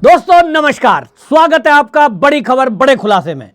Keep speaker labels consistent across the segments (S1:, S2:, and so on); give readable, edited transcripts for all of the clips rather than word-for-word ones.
S1: दोस्तों नमस्कार, स्वागत है आपका बड़ी खबर बड़े खुलासे में।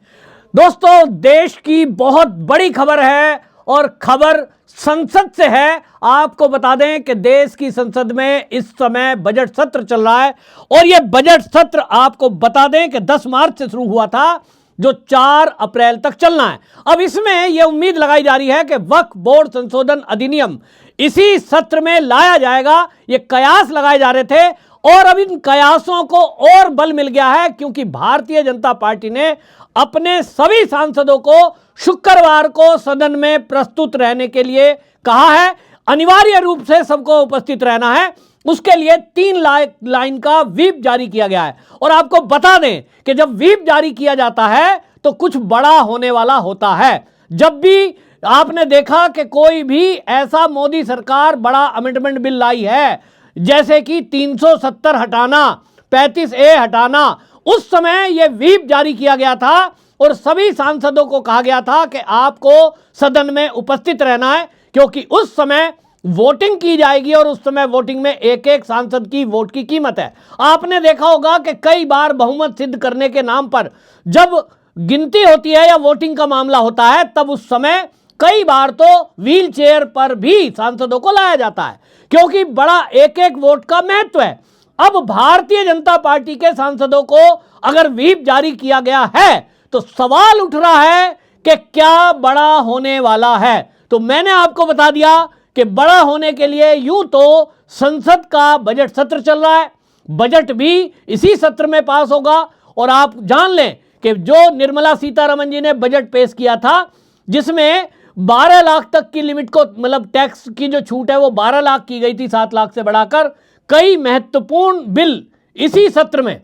S1: दोस्तों देश की बहुत बड़ी खबर है और खबर संसद से है। आपको बता दें कि देश की संसद में इस समय बजट सत्र चल रहा है और यह बजट सत्र आपको बता दें कि 10 मार्च से शुरू हुआ था, जो 4 अप्रैल तक चलना है। अब इसमें यह उम्मीद लगाई जा रही है कि वक्फ बोर्ड संशोधन अधिनियम इसी सत्र में लाया जाएगा। ये कयास लगाए जा रहे थे और अब इन कयासों को और बल मिल गया है, क्योंकि भारतीय जनता पार्टी ने अपने सभी सांसदों को शुक्रवार को सदन में प्रस्तुत रहने के लिए कहा है। अनिवार्य रूप से सबको उपस्थित रहना है, उसके लिए 3 लाइन का व्हिप जारी किया गया है। और आपको बता दें कि जब व्हिप जारी किया जाता है तो कुछ बड़ा होने वाला होता है। जब भी आपने देखा कि कोई भी ऐसा मोदी सरकार बड़ा अमेंडमेंट बिल लाई है, जैसे कि 370 हटाना, 35A हटाना, उस समय यह व्हिप जारी किया गया था और सभी सांसदों को कहा गया था कि आपको सदन में उपस्थित रहना है, क्योंकि उस समय वोटिंग की जाएगी और उस समय वोटिंग में एक एक सांसद की वोट की कीमत है। आपने देखा होगा कि कई बार बहुमत सिद्ध करने के नाम पर जब गिनती होती है या वोटिंग का मामला होता है, तब उस समय कई बार तो व्हील चेयर पर भी सांसदों को लाया जाता है, क्योंकि बड़ा एक एक वोट का महत्व है। अब भारतीय जनता पार्टी के सांसदों को अगर व्हिप जारी किया गया है तो सवाल उठ रहा है कि क्या बड़ा होने वाला है। तो मैंने आपको बता दिया कि बड़ा होने के लिए यूं तो संसद का बजट सत्र चल रहा है, बजट भी इसी सत्र में पास होगा। और आप जान लें कि जो निर्मला सीतारमण जी ने बजट पेश किया था, जिसमें 12 लाख तक की लिमिट को, मतलब टैक्स की जो छूट है वो 12 लाख की गई थी, 7 लाख से बढ़ाकर, कई महत्वपूर्ण बिल इसी सत्र में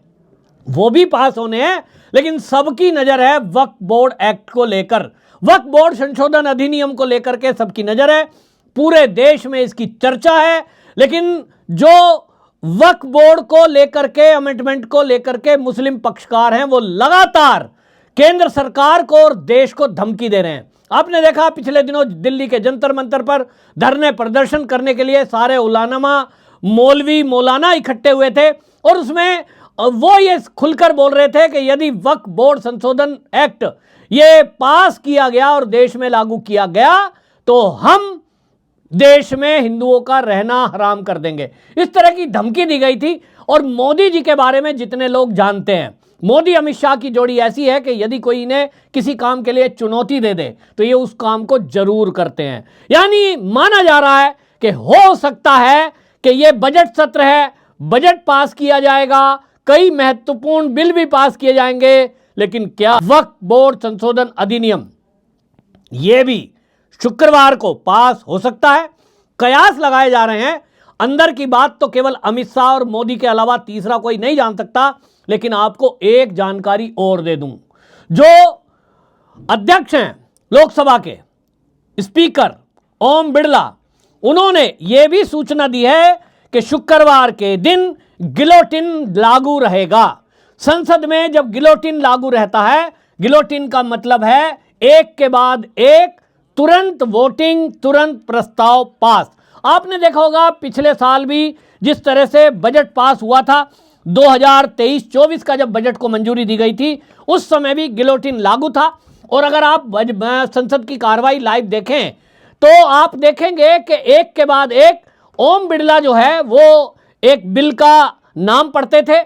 S1: वो भी पास होने हैं। लेकिन सबकी नजर है वक्फ बोर्ड एक्ट को लेकर, वक्फ बोर्ड संशोधन अधिनियम को लेकर के सबकी नजर है, पूरे देश में इसकी चर्चा है। लेकिन जो वक्फ बोर्ड को लेकर के, अमेंडमेंट को लेकर के मुस्लिम पक्षकार हैं, वो लगातार केंद्र सरकार को और देश को धमकी दे रहे हैं। आपने देखा पिछले दिनों दिल्ली के जंतर मंतर पर धरने प्रदर्शन करने के लिए सारे उलामा, मौलवी, मौलाना इकट्ठे हुए थे और उसमें वो ये खुलकर बोल रहे थे कि यदि वक्फ बोर्ड संशोधन एक्ट ये पास किया गया और देश में लागू किया गया तो हम देश में हिंदुओं का रहना हराम कर देंगे। इस तरह की धमकी दी गई थी। और मोदी जी के बारे में जितने लोग जानते हैं, मोदी अमित शाह की जोड़ी ऐसी है कि यदि कोई इन्हें किसी काम के लिए चुनौती दे दे तो ये उस काम को जरूर करते हैं। यानी माना जा रहा है कि हो सकता है कि ये बजट सत्र है, बजट पास किया जाएगा, कई महत्वपूर्ण बिल भी पास किए जाएंगे, लेकिन क्या वक्फ बोर्ड संशोधन अधिनियम ये भी शुक्रवार को पास हो सकता है? कयास लगाए जा रहे हैं। अंदर की बात तो केवल अमित शाह और मोदी के अलावा तीसरा कोई नहीं जान सकता। लेकिन आपको एक जानकारी और दे दूं, जो अध्यक्ष हैं लोकसभा के, स्पीकर ओम बिरला, उन्होंने यह भी सूचना दी है कि शुक्रवार के दिन गिलोटिन लागू रहेगा। संसद में जब गिलोटिन लागू रहता है, गिलोटिन का मतलब है एक के बाद एक, तुरंत वोटिंग, तुरंत प्रस्ताव पास। आपने देखा होगा पिछले साल भी जिस तरह से बजट पास हुआ था, 2023-24 का जब बजट को मंजूरी दी गई थी, उस समय भी गिलोटिन लागू था। और अगर आप संसद की कार्रवाई लाइव देखें तो आप देखेंगे कि एक के बाद एक ओम बिरला जो है वो एक बिल का नाम पढ़ते थे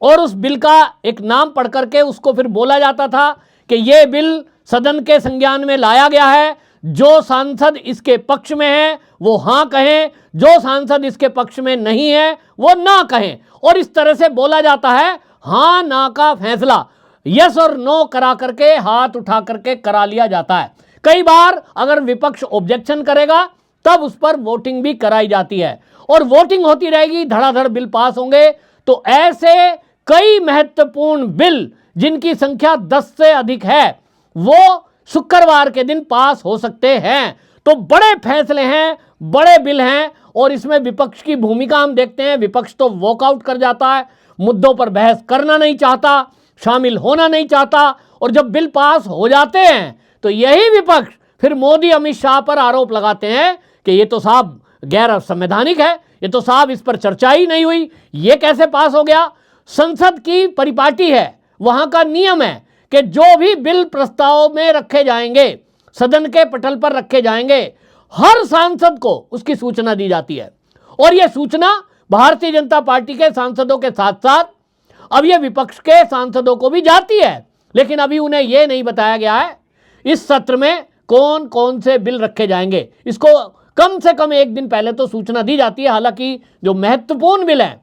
S1: और उस बिल का एक नाम पढ़ करके उसको फिर बोला जाता था कि ये बिल सदन के संज्ञान में लाया गया है, जो सांसद इसके पक्ष में है वो हाँ कहें, जो सांसद इसके पक्ष में नहीं है वो ना कहें। और इस तरह से बोला जाता है, हाँ ना का फैसला यस और नो करा करके, हाथ उठा करके करा लिया जाता है। कई बार अगर विपक्ष ऑब्जेक्शन करेगा तब उस पर वोटिंग भी कराई जाती है और वोटिंग होती रहेगी, धड़ाधड़ बिल पास होंगे। तो ऐसे कई महत्वपूर्ण बिल जिनकी संख्या 10 से अधिक है, वो शुक्रवार के दिन पास हो सकते हैं। तो बड़े फैसले हैं, बड़े बिल हैं और इसमें विपक्ष की भूमिका हम देखते हैं। विपक्ष तो वॉकआउट कर जाता है, मुद्दों पर बहस करना नहीं चाहता, शामिल होना नहीं चाहता। और जब बिल पास हो जाते हैं तो यही विपक्ष फिर मोदी अमित शाह पर आरोप लगाते हैं कि ये तो साहब गैर संवैधानिक है, ये तो साहब इस पर चर्चा ही नहीं हुई, ये कैसे पास हो गया। संसद की परिपाटी है, वहां का नियम है कि जो भी बिल प्रस्ताव में रखे जाएंगे, सदन के पटल पर रखे जाएंगे, हर सांसद को उसकी सूचना दी जाती है। और यह सूचना भारतीय जनता पार्टी के सांसदों के साथ साथ अब यह विपक्ष के सांसदों को भी जाती है। लेकिन अभी उन्हें यह नहीं बताया गया है इस सत्र में कौन कौन से बिल रखे जाएंगे। इसको कम से कम एक दिन पहले तो सूचना दी जाती है। हालांकि जो महत्वपूर्ण बिल हैं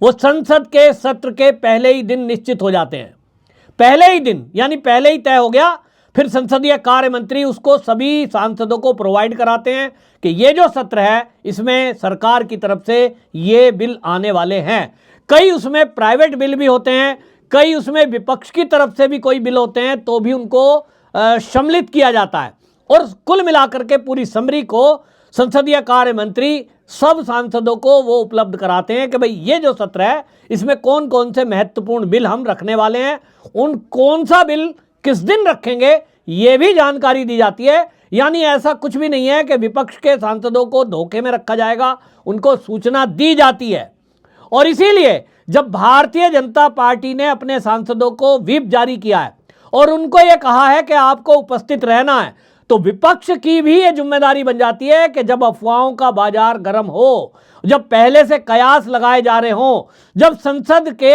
S1: वो संसद के सत्र के पहले ही दिन निश्चित हो जाते हैं। पहले ही दिन यानी पहले ही तय हो गया, फिर संसदीय कार्य मंत्री उसको सभी सांसदों को प्रोवाइड कराते हैं कि ये जो सत्र है इसमें सरकार की तरफ से ये बिल आने वाले हैं। कई उसमें प्राइवेट बिल भी होते हैं, कई उसमें विपक्ष की तरफ से भी कोई बिल होते हैं, तो भी उनको सम्मिलित किया जाता है। और कुल मिलाकर के पूरी समरी को संसदीय कार्य मंत्री सब सांसदों को वो उपलब्ध कराते हैं कि भाई ये जो सत्र है इसमें कौन कौन से महत्वपूर्ण बिल हम रखने वाले हैं, उन कौन सा बिल किस दिन रखेंगे ये भी जानकारी दी जाती है। यानी ऐसा कुछ भी नहीं है कि विपक्ष के सांसदों को धोखे में रखा जाएगा, उनको सूचना दी जाती है। और इसीलिए जब भारतीय जनता पार्टी ने अपने सांसदों को व्हिप जारी किया है और उनको यह कहा है कि आपको उपस्थित रहना है, तो विपक्ष की भी ये जिम्मेदारी बन जाती है कि जब अफवाहों का बाजार गर्म हो, जब पहले से कयास लगाए जा रहे हों, जब संसद के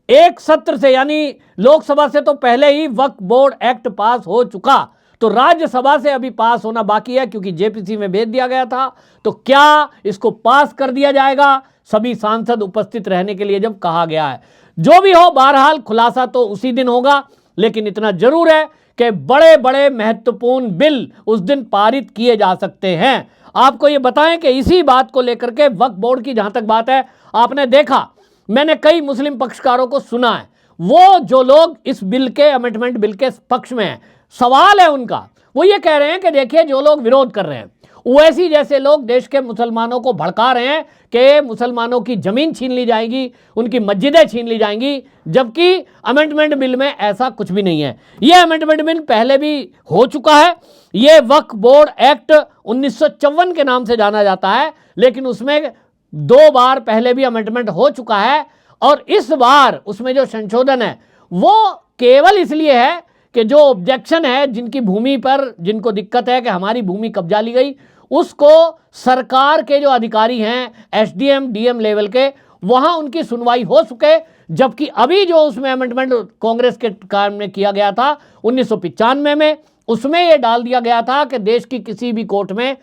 S1: एक सत्र से यानी लोकसभा से तो पहले ही वक्फ बोर्ड एक्ट पास हो चुका, तो राज्यसभा से अभी पास होना बाकी है क्योंकि जेपीसी में भेज दिया गया था। तो क्या इसको पास कर दिया जाएगा सभी सांसद उपस्थित रहने के लिए जब कहा गया है। जो भी हो, बहरहाल खुलासा तो उसी दिन होगा। लेकिन इतना जरूर है कि बड़े बड़े महत्वपूर्ण बिल उस दिन पारित किए जा सकते हैं। आपको ये बताएं कि इसी बात को लेकर के वक्फ बोर्ड की जहां तक बात है, आपने देखा मैंने कई मुस्लिम पक्षकारों को सुना है, वो जो लोग इस बिल के अमेंडमेंट बिल के पक्ष में हैं, सवाल है उनका, वो ये कह रहे हैं कि देखिए जो लोग विरोध कर रहे हैं ओवैसी जैसे लोग देश के मुसलमानों को भड़का रहे हैं कि मुसलमानों की जमीन छीन ली जाएगी, उनकी मस्जिदें छीन ली जाएंगी, जबकि अमेंडमेंट बिल में ऐसा कुछ भी नहीं है। यह अमेंडमेंट बिल पहले भी हो चुका है। यह वक्फ बोर्ड एक्ट 1954 के नाम से जाना जाता है, लेकिन उसमें 2 बार पहले भी अमेंडमेंट हो चुका है। और इस बार उसमें जो संशोधन है वो केवल इसलिए है कि जो ऑब्जेक्शन है, जिनकी भूमि पर जिनको दिक्कत है कि हमारी भूमि कब्जा ली गई, उसको सरकार के जो अधिकारी हैं एसडीएम डीएम लेवल के, वहां उनकी सुनवाई हो सके। जबकि अभी जो उसमें अमेंडमेंट कांग्रेस के काम में किया गया था 1995 में, उसमें यह डाल दिया गया था कि देश की किसी भी कोर्ट में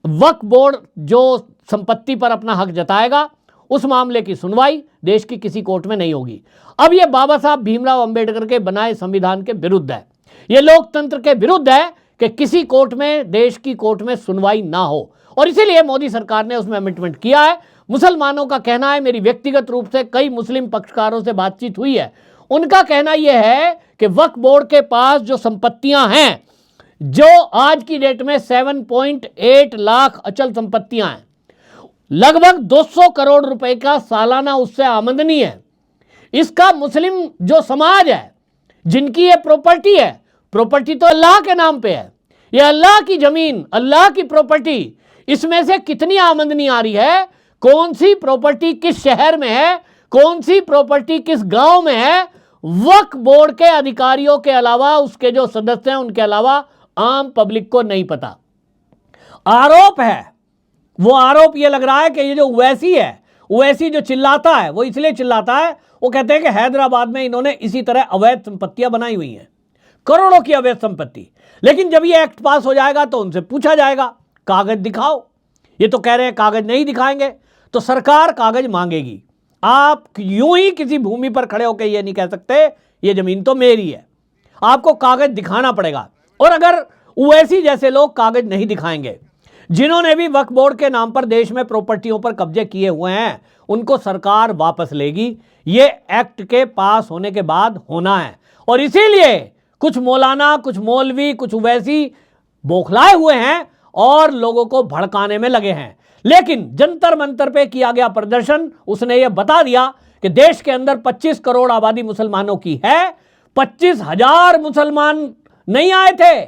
S1: वक्फ बोर्ड जो संपत्ति पर अपना हक जताएगा उस मामले की सुनवाई देश की किसी कोर्ट में नहीं होगी। अब यह बाबा साहब भीमराव अंबेडकर के बनाए संविधान के विरुद्ध है, यह लोकतंत्र के विरुद्ध है कि किसी कोर्ट में, देश की कोर्ट में सुनवाई ना हो। और इसीलिए मोदी सरकार ने उसमें अमेंडमेंट किया है। मुसलमानों का कहना है, मेरी व्यक्तिगत रूप से कई मुस्लिम पक्षकारों से बातचीत हुई है, उनका कहना यह है कि वक्फ बोर्ड के पास जो संपत्तियां हैं, जो आज की डेट में 7.8 लाख अचल संपत्तियां हैं, लगभग 200 करोड़ रुपए का सालाना उससे आमदनी है। इसका मुस्लिम जो समाज है, जिनकी ये प्रॉपर्टी है, प्रॉपर्टी तो अल्लाह के नाम पे है, ये अल्लाह की जमीन, अल्लाह की प्रॉपर्टी, इसमें से कितनी आमदनी आ रही है, कौन सी प्रॉपर्टी किस शहर में है, कौन सी प्रॉपर्टी किस गांव में है, वक्फ बोर्ड के अधिकारियों के अलावा, उसके जो सदस्य हैं उनके अलावा आम पब्लिक को नहीं पता। आरोप है, वो आरोप ये लग रहा है कि ये जो ओवैसी है, ओवैसी जो चिल्लाता है वो इसलिए चिल्लाता है, वो कहते हैं कि हैदराबाद में इन्होंने इसी तरह अवैध संपत्तियां बनाई हुई हैं, करोड़ों की अवैध संपत्ति। लेकिन जब ये एक्ट पास हो जाएगा तो उनसे पूछा जाएगा कागज दिखाओ, ये तो कह रहे हैं कागज नहीं दिखाएंगे, तो सरकार कागज मांगेगी। आप यूं ही किसी भूमि पर खड़े होकर ये नहीं कह सकते ये जमीन तो मेरी है, आपको कागज दिखाना पड़ेगा। और अगर ओवैसी जैसे लोग कागज नहीं दिखाएंगे, जिन्होंने भी वक्फ बोर्ड के नाम पर देश में प्रॉपर्टियों पर कब्जे किए हुए हैं, उनको सरकार वापस लेगी। ये एक्ट के पास होने के बाद होना है। और इसीलिए कुछ मौलाना, कुछ मौलवी, कुछ ओवैसी बौखलाए हुए हैं और लोगों को भड़काने में लगे हैं। लेकिन जंतर मंतर पे किया गया प्रदर्शन, उसने ये बता दिया कि देश के अंदर 25 करोड़ आबादी मुसलमानों की है। 25,000 मुसलमान नहीं आए थे,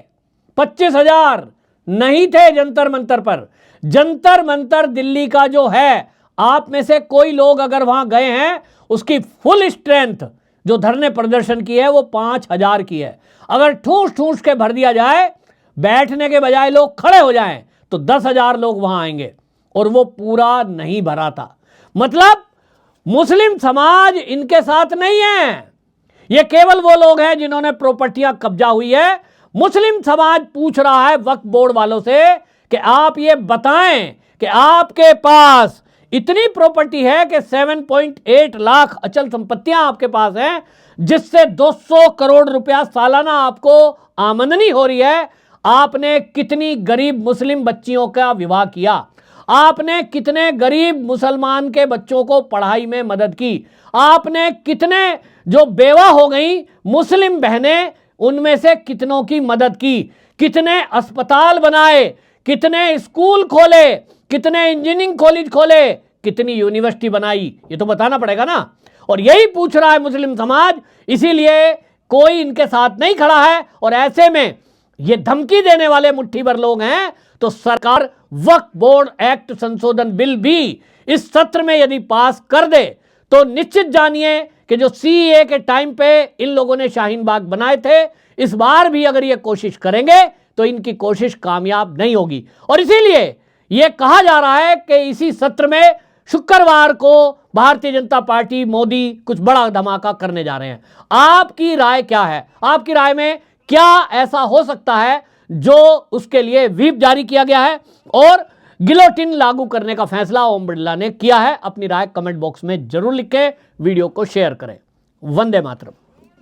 S1: 25,000 नहीं थे जंतर मंतर पर। जंतर मंतर दिल्ली का जो है आप में से कोई लोग अगर वहां गए हैं, उसकी फुल स्ट्रेंथ जो धरने प्रदर्शन की है वो 5,000 की है। अगर ठूस ठूस के भर दिया जाए, बैठने के बजाय लोग खड़े हो जाएं, तो 10,000 लोग वहां आएंगे, और वो पूरा नहीं भरा था। मतलब मुस्लिम समाज इनके साथ नहीं है, ये केवल वो लोग हैं जिन्होंने प्रॉपर्टियां कब्जा हुई है। मुस्लिम समाज पूछ रहा है वक्फ बोर्ड वालों से कि आप ये बताएं कि आपके पास इतनी प्रॉपर्टी है कि 7.8 लाख अचल संपत्तियां आपके पास हैं, जिससे 200 करोड़ रुपया सालाना आपको आमदनी हो रही है। आपने कितनी गरीब मुस्लिम बच्चियों का विवाह किया, आपने कितने गरीब मुसलमान के बच्चों को पढ़ाई में मदद की, आपने कितने जो बेवा हो गई मुस्लिम बहनें, उनमें से कितनों की मदद की, कितने अस्पताल बनाए, कितने स्कूल खोले, कितने इंजीनियरिंग कॉलेज खोले, कितनी यूनिवर्सिटी बनाई, ये तो बताना पड़ेगा ना। और यही पूछ रहा है मुस्लिम समाज, इसीलिए कोई इनके साथ नहीं खड़ा है। और ऐसे में ये धमकी देने वाले मुट्ठी भर लोग हैं, तो सरकार वक्फ बोर्ड एक्ट संशोधन बिल भी इस सत्र में यदि पास कर दे, तो निश्चित जानिए कि जो सीए के टाइम पे इन लोगों ने शाहीन बाग बनाए थे, इस बार भी अगर ये कोशिश करेंगे तो इनकी कोशिश कामयाब नहीं होगी। और इसीलिए यह कहा जा रहा है कि इसी सत्र में शुक्रवार को भारतीय जनता पार्टी, मोदी कुछ बड़ा धमाका करने जा रहे हैं। आपकी राय क्या है? आपकी राय में क्या ऐसा हो सकता है जो उसके लिए व्हिप जारी किया गया है और गिलोटिन लागू करने का फैसला ओम बिरला ने किया है? अपनी राय कमेंट बॉक्स में जरूर लिखें, वीडियो को शेयर करें। वंदे मातरम।